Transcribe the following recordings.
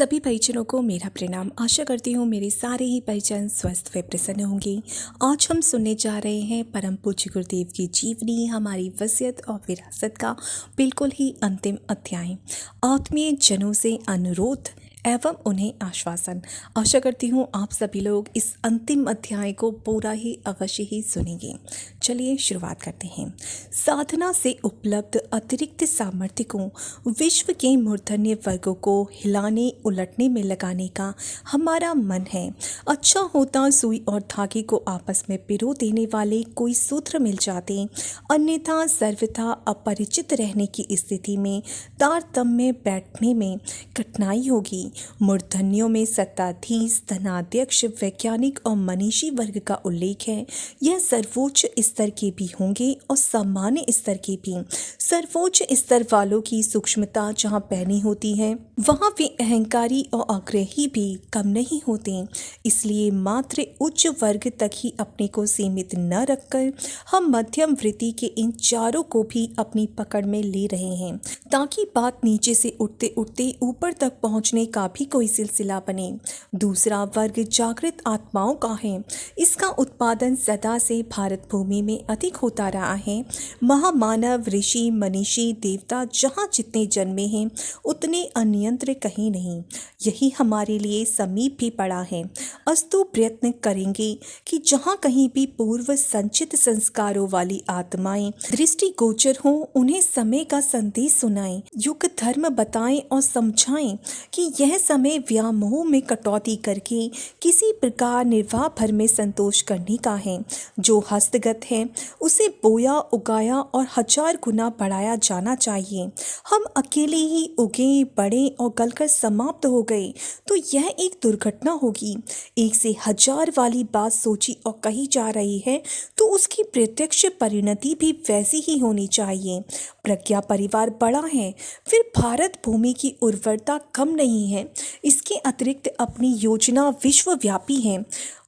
सभी परिजनों को मेरा प्रणाम। आशा करती हूँ मेरे सारे ही परिजन स्वस्थ व प्रसन्न होंगे। आज हम सुनने जा रहे हैं परम पूज्य गुरुदेव की जीवनी, हमारी वसीयत और विरासत का बिल्कुल ही अंतिम अध्याय, आत्मीय जनों से अनुरोध एवं उन्हें आश्वासन। आशा करती हूँ आप सभी लोग इस अंतिम अध्याय को पूरा ही अवश्य ही सुनेंगे। चलिए शुरुआत करते हैं। साधना से उपलब्ध अतिरिक्त सामर्थ्य को विश्व के मूर्धन्य वर्गों को हिलाने उलटने में लगाने का हमारा मन है। अच्छा होता सुई और धागे को आपस में पिरो देने वाले कोई सूत्र मिल जाते, अन्यथा सर्वथा अपरिचित रहने की स्थिति में तारतम्य बैठने में कठिनाई होगी। मूर्धन्यों में सत्ताधीश, धनाध्यक्ष, वैज्ञानिक और मनीषी वर्ग का उल्लेख है। यह सर्वोच्च स्तर के भी होंगे और सामान्य स्तर के भी। सर्वोच्च स्तर वालों की सूक्ष्मता जहाँ पैनी होती है, वहाँ वे अहंकारी और आग्रही भी कम नहीं होते। इसलिए मात्र उच्च वर्ग तक ही अपने को सीमित न रखकर हम मध्यम वृत्ति के इन चारों को भी अपनी पकड़ में ले रहे हैं, ताकि बात नीचे से उठते उठते ऊपर तक पहुँचने का भी कोई सिलसिला बने। दूसरा वर्ग जागृत आत्माओं का है। इसका उत्पादन सदा से भारत भूमि में अधिक होता रहा है। महामानव, ऋषि, मनीषी, देवता जहाँ जितने जन्मे हैं उतने अन्यंत्र कहीं नहीं। यही हमारे लिए समीप भी पड़ा है। अस्तु प्रयत्न करेंगे कि जहाँ कहीं भी पूर्व संचित संस्कारों वाली आत्माएं दृष्टिगोचर हों, उन्हें समय का संदेश सुनाएं, युग धर्म बताएं और समझाएं कि यह समय व्यामोह में कटौती करके किसी प्रकार निर्वाह भर में संतोष करने का है। जो हस्तगत है उसे बोया, उगाया और 1000 गुना बढ़ाया जाना चाहिए। हम अकेले ही उगे, बढ़े और गलकर समाप्त हो गए तो यह एक दुर्घटना होगी। 1 से 1000 वाली बात सोची और कही जा रही है तो उसकी प्रत्यक्ष परिणति भी वैसी ही होनी चाहिए। प्रज्ञा परिवार बड़ा है, फिर भारत भूमि की उर्वरता कम नहीं है। इसके अतिरिक्त अपनी योजना विश्वव्यापी है।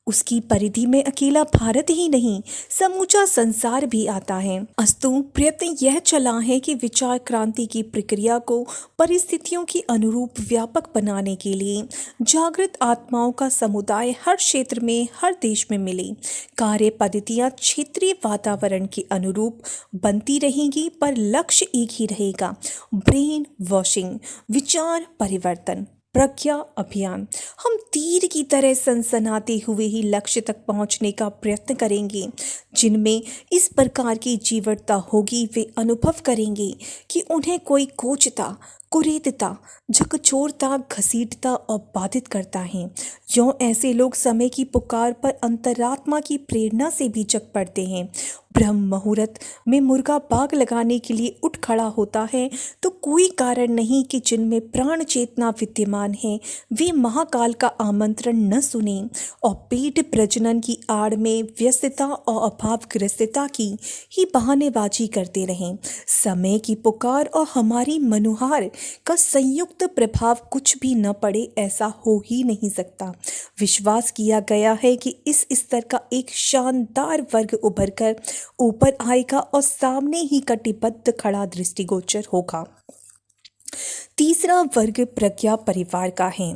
उसकी परिधि में अकेला भारत ही नहीं, समूचा संसार भी आता है। अस्तु प्रयत्न यह चला है कि विचार क्रांति की प्रक्रिया को परिस्थितियों के अनुरूप व्यापक बनाने के लिए जागृत आत्माओं का समुदाय हर क्षेत्र में, हर देश में मिले। कार्य पद्धतियाँ क्षेत्रीय वातावरण के अनुरूप बनती रहेंगी, पर लक्ष्य एक ही रहेगा, ब्रेन वॉशिंग, विचार परिवर्तन, प्रज्ञा अभियान। हम तीर की तरह सनसनाते हुए ही लक्ष्य तक पहुंचने का प्रयत्न करेंगे। जिनमें इस प्रकार की जीवटता होगी वे अनुभव करेंगे कि उन्हें कोई कोचता, कुरीदता, झकझोरता, घसीटता और बाधित करता है। यों ऐसे लोग समय की पुकार पर अंतरात्मा की प्रेरणा से भी जग पड़ते हैं। ब्रह्म मुहूर्त में मुर्गा बाग लगाने के लिए उठ खड़ा होता है तो कोई कारण नहीं कि जिनमें प्राण चेतना विद्यमान है वे महाकाल का आमंत्रण न सुने और पेट प्रजनन की आड़ में व्यस्तता और अभावग्रस्तता की ही बहानेबाजी करते रहें। समय की पुकार और हमारी मनुहार का संयुक्त प्रभाव कुछ भी न पड़े, ऐसा हो ही नहीं सकता। विश्वास किया गया है कि इस स्तर का एक शानदार वर्ग उभर कर ऊपर आएगा और सामने ही कटिबद्ध खड़ा दृष्टिगोचर होगा। तीसरा वर्ग प्रज्ञा परिवार का है।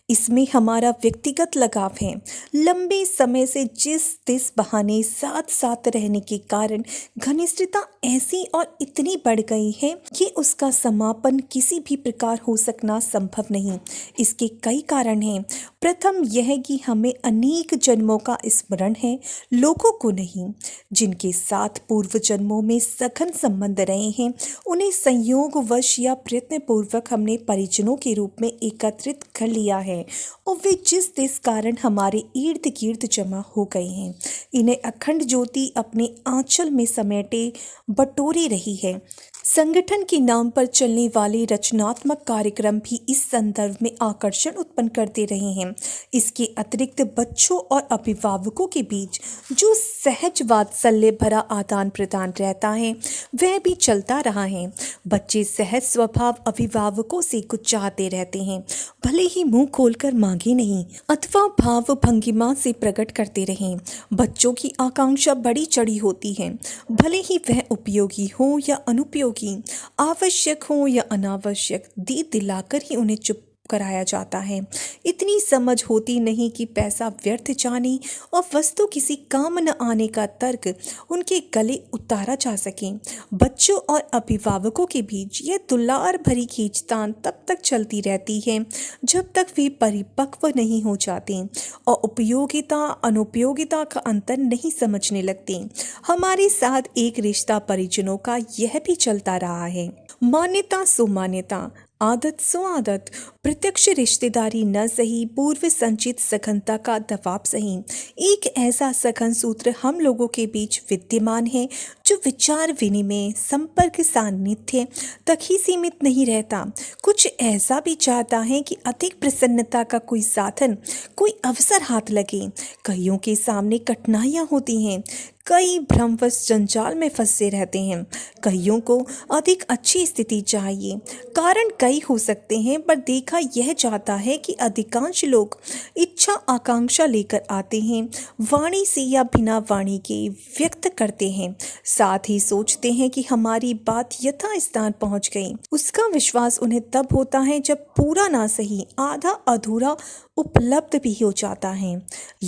इसमें हमारा व्यक्तिगत लगाव है। लंबे समय से जिस बहाने साथ साथ रहने के कारण घनिष्ठता ऐसी और इतनी बढ़ गई है कि उसका समापन किसी भी प्रकार हो सकना संभव नहीं। इसके कई कारण हैं। प्रथम यह कि हमें अनेक जन्मों का स्मरण है, लोगों को नहीं। जिनके साथ पूर्व जन्मों में सघन संबंध रहे हैं उन्हें संयोगवश या प्रयत्नपूर्वक हमने परिजनों के रूप में एकत्रित कर लिया है और वे जिस कारण हमारे इर्द गिर्द जमा हो गए हैं। इन्हें अखंड ज्योति अपने आंचल में समेटे बटोरे रही है। संगठन के नाम पर चलने वाले रचनात्मक कार्यक्रम भी इस संदर्भ में आकर्षण उत्पन्न करते रहे हैं। इसके अतिरिक्त बच्चों और अभिभावकों के बीच जो सहज वात्सल्य भरा आदान प्रदान रहता है वह भी चलता रहा है। बच्चे सहज स्वभाव अभिभावकों से कुछ चाहते रहते हैं, भले ही मुंह खोलकर मांगे नहीं अथवा भाव भंगिमा से प्रकट करते रहें। बच्चों की आकांक्षा बड़ी चढ़ी होती है, भले ही वह उपयोगी हो या अनुपयोगी, आवश्यक हो या अनावश्यक, दे दिलाकर ही उन्हें चुप कराया जाता है। इतनी समझ होती नहीं कि पैसा व्यर्थ जाने और वस्तु किसी काम न आने का तर्क उनके गले उतारा जा सके। बच्चों और अभिभावकों के बीच यह दुलार भरी खींचतान तब तक चलती रहती है जब तक वे परिपक्व नहीं हो जाते और उपयोगिता अनुपयोगिता का अंतर नहीं समझने लगते। हमारे साथ एक रिश्ता परिजनों का यह भी चलता रहा है। मान्यता सो मान्यता, आदत सो आदत, प्रत्यक्ष रिश्तेदारी न सही, पूर्व संचित सघनता का दबाव सही। एक ऐसा सघन सूत्र हम लोगों के बीच विद्यमान है जो विचार विनिमय, संपर्क, सान्निध्य तक ही सीमित नहीं रहता। कुछ ऐसा भी चाहता है कि अधिक प्रसन्नता का कोई साधन, कोई अवसर हाथ लगे। कईयों के सामने कठिनाइयाँ होती हैं, कई भ्रमवश जंजाल में फंसे रहते हैं। कईयों को अधिक अच्छी स्थिति चाहिए। कारण कई हो सकते हैं, पर देखा यह जाता है कि अधिकांश लोग इच्छा आकांक्षा लेकर आते हैं, वाणी से या बिना वाणी के व्यक्त करते हैं। साथ ही सोचते हैं कि हमारी बात यथा स्थान पहुंच गई। उसका विश्वास उन्हें तब होता है जब पूरा ना सही आधा अधूरा उपलब्ध भी हो जाता है।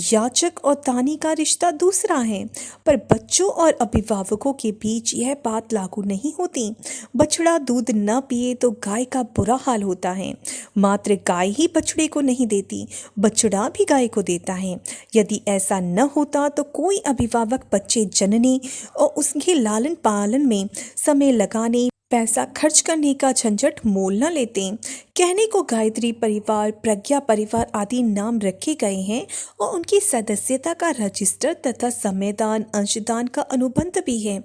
याचक और दानी का रिश्ता दूसरा है, पर बच्चों और अभिभावकों के बीच यह बात लागू नहीं होती। बछड़ा दूध न पिए तो गाय का बुरा हाल होता है। मात्र गाय ही बछड़े को नहीं देती, बछड़ा भी गाय को देता है। यदि ऐसा न होता तो कोई अभिभावक बच्चे जनने और उसके लालन पालन में समय लगाने, पैसा खर्च करने का झंझट मोल न लेते। कहने को गायत्री परिवार, प्रज्ञा परिवार आदि नाम रखे गए हैं और उनकी सदस्यता का रजिस्टर तथा समयदान, अंशदान का अनुबंध भी है,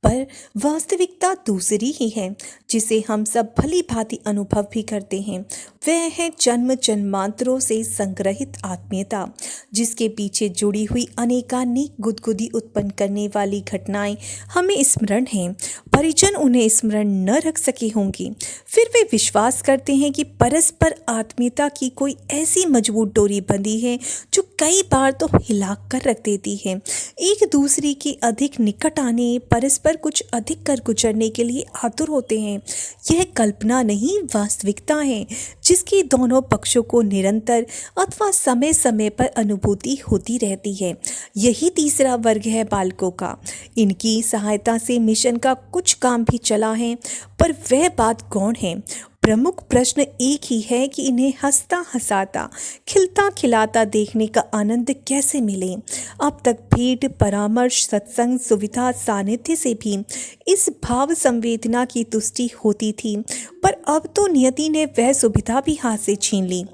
पर वास्तविकता दूसरी ही है जिसे हम सब भली भांति अनुभव भी करते हैं। वह है जन्म जन्मांतरों से संग्रहित आत्मीयता, जिसके पीछे जुड़ी हुई अनेकानेक गुदगुदी उत्पन्न करने वाली घटनाएं हमें स्मरण हैं। परिजन उन्हें स्मरण न रख सके होंगी, फिर वे विश्वास करते हैं कि परस्पर आत्मीयता की कोई ऐसी मजबूत डोरी बंधी है जो कई बार तो हिला कर रख देती है। एक दूसरे के अधिक निकट आने, परस्पर कुछ अधिक कर गुजरने के लिए आतुर होते हैं। यह कल्पना नहीं, वास्तविकता है जिसकी दोनों पक्षों को निरंतर अथवा समय समय पर अनुभूति होती रहती है। यही तीसरा वर्ग है बालकों का। इनकी सहायता से मिशन का कुछ काम भी चला है, पर वह बात कौन है? प्रमुख प्रश्न एक ही है कि इन्हें हंसता हंसाता, खिलता खिलाता देखने का आनंद कैसे मिले। अब तक भेंट, परामर्श, सत्संग, सुविधा, सानिध्य से भी इस भाव संवेदना की तुष्टि होती थी, पर अब तो नियति ने वह सुविधा भी हाथ से छीन ली।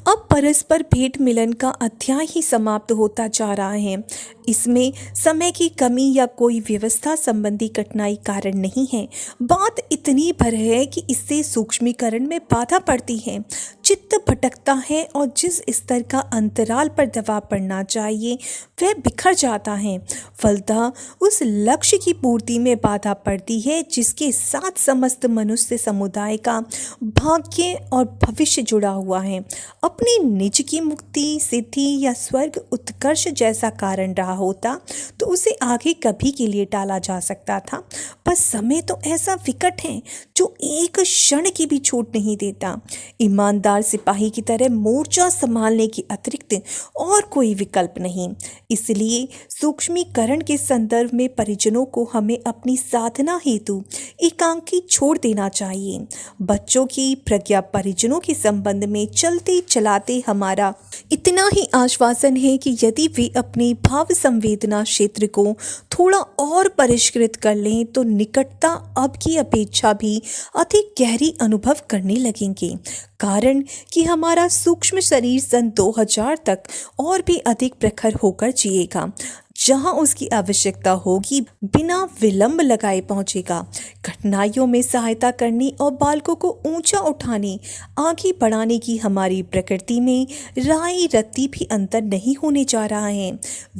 अब परस्पर भेंट मिलन का अध्याय ही समाप्त होता जा रहा है। इसमें समय की कमी या कोई व्यवस्था संबंधी कठिनाई कारण नहीं है। बात इतनी भर है कि इससे सूक्ष्मीकरण में बाधा पड़ती है, चित्त भटकता है और जिस स्तर का अंतराल पर दबाव पड़ना चाहिए वह बिखर जाता है। फलतः उस लक्ष्य की पूर्ति में बाधा पड़ती है जिसके साथ समस्त मनुष्य समुदाय का भाग्य और भविष्य जुड़ा हुआ है। अपने निज की मुक्ति, सिद्धि या स्वर्ग उत्कर्ष जैसा कारण रहा होता तो उसे आगे कभी के लिए टाला जा सकता था, पर समय तो ऐसा विकट है जो एक क्षण की भी छूट नहीं देता। ईमानदार सिपाही की तरह मोर्चा संभालने के अतिरिक्त और कोई विकल्प नहीं। इसलिए सूक्ष्मीकरण के संदर्भ में परिजनों को हमें अपनी साधना हेतु एकांकी छोड़ देना चाहिए। बच्चों की प्रज्ञा परिजनों के संबंध में चलते चलाते हमारा इतना ही आश्वासन है कि यदि वे अपने भाव संवेदना क्षेत्र को थोड़ा और परिष्कृत कर लें तो निकटता अब की अपेक्षा भी अधिक गहरी अनुभव करने लगेंगे। कारण कि हमारा सूक्ष्म शरीर सन 2000 तक और भी अधिक प्रखर होकर जिएगा, जहां उसकी आवश्यकता होगी बिना विलंब लगाए पहुंचेगा। कठिनाइयों में सहायता करने और बालकों को ऊंचा उठाने, आगे बढ़ाने की हमारी प्रकृति में राय रत्ती भी अंतर नहीं होने जा रहा है।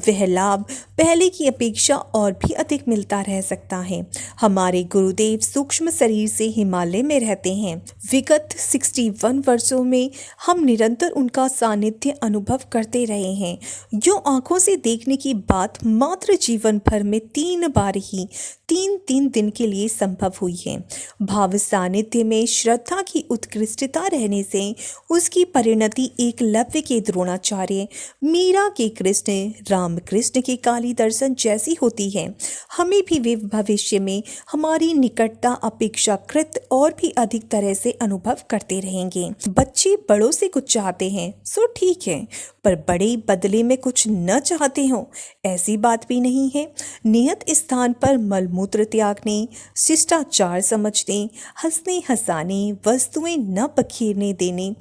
वह लाभ पहले की अपेक्षा और भी अधिक मिलता रह सकता है। हमारे गुरुदेव सूक्ष्म शरीर से हिमालय में रहते हैं। विगत 61 वर्षों में हम निरंतर उनका सानिध्य अनुभव करते रहे हैं। जो आंखों से देखने की बात बात मात्र जीवन भर में 3 बार ही 3-3 दिन के लिए संभव हुई है। भाव सानिध्य में श्रद्धा की उत्कृष्टता रहने से उसकी परिणति एकलव्य के द्रोणाचार्य, मीरा के कृष्ण, रामकृष्ण के काली दर्शन जैसी होती है। हमें भी वे भविष्य में हमारी निकटता अपेक्षाकृत और भी अधिक तरह से अनुभव करते रहेंगे। बच्चे बड़ों से कुछ चाहते हैं सो ठीक है, पर बड़े बदले में कुछ न चाहते हो ऐसी बात भी नहीं है। नियत स्थान पर मलमूत्र त्यागने, शिष्टाचार समझने, हंसने हंसाने, वस्तुएं न बखेरने देने,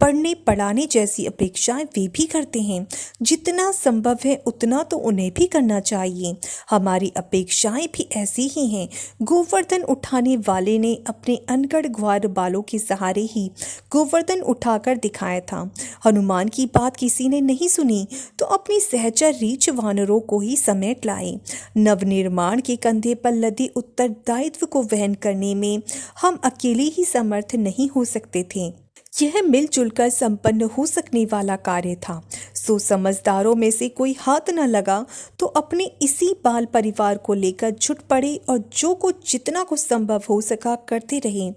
पढ़ने पढ़ाने जैसी अपेक्षाएं वे भी करते हैं। जितना संभव है उतना तो उन्हें भी करना चाहिए। हमारी अपेक्षाएं भी ऐसी ही हैं। गोवर्धन उठाने वाले ने अपने अनगढ़ ग्वार बालों के सहारे ही गोवर्धन उठाकर दिखाया था। हनुमान की बात किसी ने नहीं सुनी तो अपनी सहचर रीछ वानरों को ही समेट लाए। नवनिर्माण के कंधे पर लदे उत्तरदायित्व को वहन करने में हम अकेले ही समर्थ नहीं हो सकते थे। यह मिलजुल कर संपन्न हो सकने वाला कार्य था। सो समझदारों में से कोई हाथ न लगा तो अपने इसी बाल परिवार को लेकर जुट पड़े और जो कुछ जितना कुछ संभव हो सका करते रहे।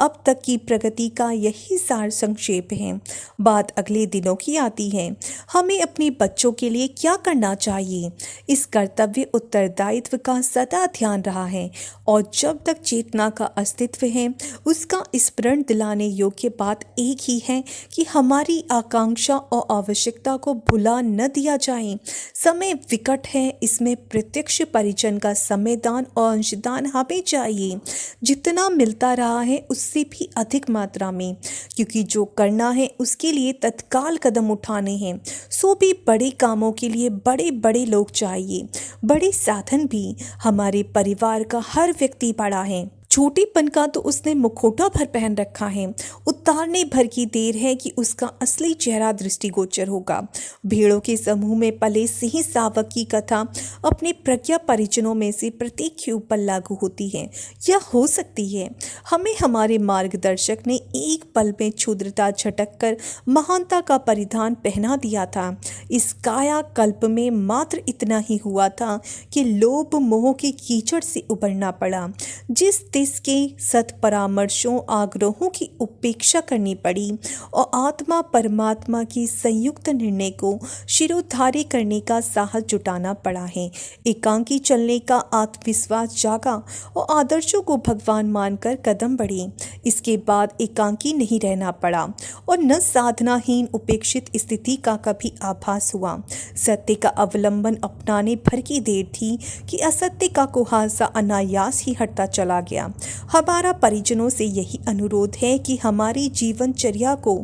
अब तक की प्रगति का यही सार संक्षेप है। बात अगले दिनों की आती है। हमें अपने बच्चों के लिए क्या करना चाहिए? इस कर्तव्य उत्तरदायित्व का सदा ध्यान रहा है और जब तक चेतना का अस्तित्व है उसका स्मरण दिलाने योग्य बात एक ही है कि हमारी आकांक्षा और आवश्यकता को भुला न दिया जाए। समय विकट है, इसमें प्रत्यक्ष परिजन का समयदान और अंशदान हमें चाहिए। जितना मिलता रहा है उससे भी अधिक मात्रा में, क्योंकि जो करना है उसके लिए तत्काल कदम उठाने हैं। सो भी बड़े कामों के लिए बड़े बड़े लोग चाहिए, बड़े साधन भी। हमारे परिवार का हर व्यक्ति बड़ा है। छोटेपन का तो उसने मुखौटा भर पहन रखा है। उतारने भर की देर है कि उसका असली चेहरा दृष्टिगोचर होगा। भेड़ों के समूह में पले सिंह शावक की कथा अपने प्रज्ञा परिजनों में से प्रत्येक के ऊपर लागू होती है या हो सकती है। हमें हमारे मार्गदर्शक ने एक पल में क्षुद्रता झटक कर महानता का परिधान पहना दिया था। इस काया कल्प में मात्र इतना ही हुआ था कि लोभ मोह के कीचड़ से उबरना पड़ा। जिस इसके सत्परामर्शों आग्रहों की उपेक्षा करनी पड़ी और आत्मा परमात्मा की संयुक्त निर्णय को शिरोधार्य करने का साहस जुटाना पड़ा है। एकांकी चलने का आत्मविश्वास जागा और आदर्शों को भगवान मानकर कदम बढ़े। इसके बाद एकांकी नहीं रहना पड़ा और न साधनाहीन उपेक्षित स्थिति का कभी आभास हुआ। सत्य का अवलंबन अपनाने भर की देर थी कि असत्य का कुहासा अनायास ही हटता चला गया। हमारा परिजनों से यही अनुरोध है कि हमारी जीवनचर्या को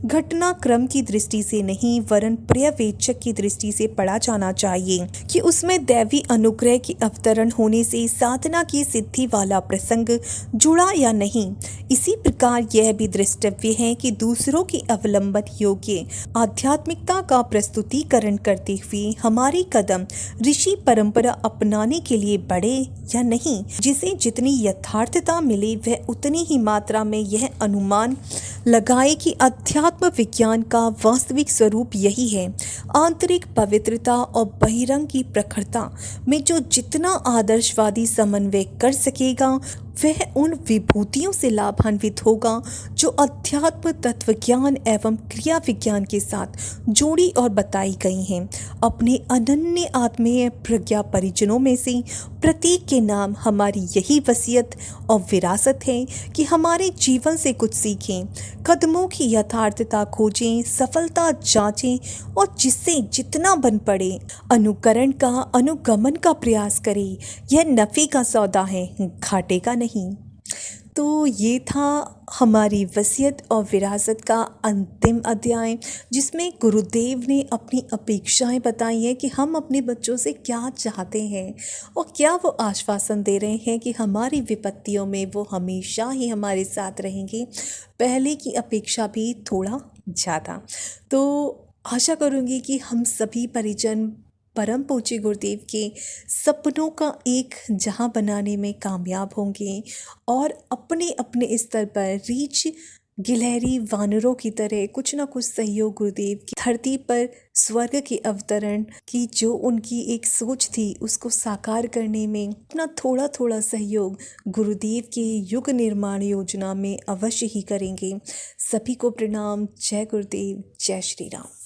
घटनाक्रम की दृष्टि से नहीं वरन पर्यवेक्षक की दृष्टि से पढ़ा जाना चाहिए कि उसमें दैवी अनुग्रह की अवतरण होने से साधना की सिद्धि वाला प्रसंग जुड़ा या नहीं। इसी प्रकार यह भी द्रष्टव्य है कि दूसरों की अवलंबन योग्य आध्यात्मिकता का प्रस्तुतिकरण करते हुए हमारी कदम ऋषि परंपरा अपनाने के लिए बढ़े या नहीं। जिसे जितनी यथार्थता मिले वह उतनी ही मात्रा में यह अनुमान लगाए कि अध्यात्म विज्ञान का वास्तविक स्वरूप यही है। आंतरिक पवित्रता और बहिरंग की प्रखरता में जो जितना आदर्शवादी समन्वय कर सकेगा वह उन विभूतियों से लाभान्वित होगा जो अध्यात्म तत्व ज्ञान एवं क्रिया विज्ञान के साथ जोड़ी और बताई गई हैं। अपने अनन्य आत्मीय प्रज्ञा परिजनों में से प्रत्येक के नाम हमारी यही वसीयत और विरासत है कि हमारे जीवन से कुछ सीखें, कदमों की यथार्थता खोजें, सफलता जांचें और जिससे जितना बन पड़े अनुकरण का अनुगमन का प्रयास करें। यह नफ़े का सौदा है, घाटे का नहीं। तो ये था हमारी वसीयत और विरासत का अंतिम अध्याय, जिसमें गुरुदेव ने अपनी अपेक्षाएं बताई हैं कि हम अपने बच्चों से क्या चाहते हैं और क्या वो आश्वासन दे रहे हैं कि हमारी विपत्तियों में वो हमेशा ही हमारे साथ रहेंगे, पहले की अपेक्षा भी थोड़ा ज़्यादा। तो आशा करूँगी कि हम सभी परिजन परम पूज्य गुरुदेव के सपनों का एक जहां बनाने में कामयाब होंगे और अपने अपने स्तर पर रीच गिलहरी वानरों की तरह कुछ ना कुछ सहयोग गुरुदेव की धरती पर स्वर्ग के अवतरण की जो उनकी एक सोच थी उसको साकार करने में अपना थोड़ा थोड़ा सहयोग गुरुदेव के युग निर्माण योजना में अवश्य ही करेंगे। सभी को प्रणाम। जय गुरुदेव, जय श्री राम।